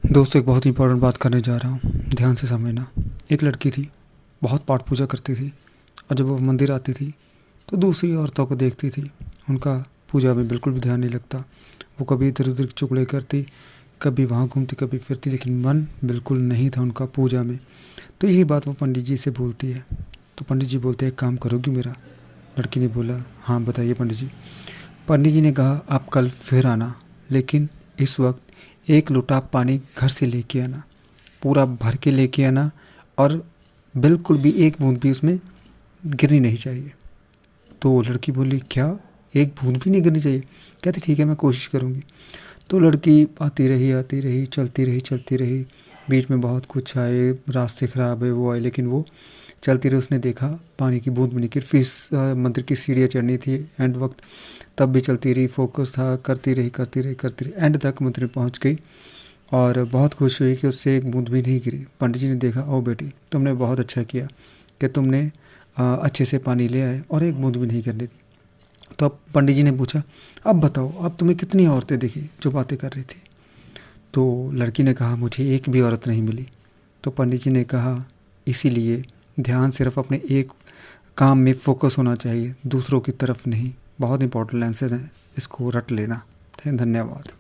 दोस्तों, एक बहुत इंपॉर्टेंट बात करने जा रहा हूँ, ध्यान से समझना। एक लड़की थी, बहुत पाठ पूजा करती थी, और जब वो मंदिर आती थी तो दूसरी औरतों को देखती थी। उनका पूजा में बिल्कुल भी ध्यान नहीं लगता। वो कभी इधर उधर चुगली करती, कभी वहाँ घूमती, कभी फिरती, लेकिन मन बिल्कुल नहीं था उनका पूजा में। तो यही बात वो पंडित जी से बोलती है। तो पंडित जी बोलते हैं, एक काम करोगी मेरा? लड़की ने बोला, हाँ बताइए पंडित जी। पंडित जी ने कहा, आप कल फिर आना, लेकिन इस वक्त एक लोटा पानी घर से लेके आना, पूरा भर के लेके आना, और बिल्कुल भी एक बूंद भी उसमें गिरनी नहीं चाहिए। तो लड़की बोली, क्या एक बूंद भी नहीं गिरनी चाहिए? कहती ठीक है, मैं कोशिश करूँगी। तो लड़की आती रही, चलती रही। बीच में बहुत कुछ आए, रास्ते ख़राब है, वो आए, लेकिन वो चलती रही। उसने देखा पानी की बूंद भी नहीं गिरी। फिर मंदिर की सीढ़ियाँ चढ़नी थी एंड वक्त, तब भी चलती रही, फोकस था, करती रही। एंड तक मंदिर में पहुँच गई और बहुत खुश हुई कि उससे एक बूंद भी नहीं गिरी। पंडित जी ने देखा, ओ बेटी, तुमने बहुत अच्छा किया कि तुमने अच्छे से पानी ले आए और एक बूंद भी नहीं गिरने दी। तो अब पंडित जी ने पूछा, अब बताओ, अब तुम्हें कितनी औरतें दिखी जो बातें कर रही थी? तो लड़की ने कहा, मुझे एक भी औरत नहीं मिली। तो पंडित जी ने कहा, इसीलिए ध्यान सिर्फ अपने एक काम में फोकस होना चाहिए, दूसरों की तरफ नहीं। बहुत इंपॉर्टेंट लेंसेज हैं, इसको रट लेना। धन्यवाद।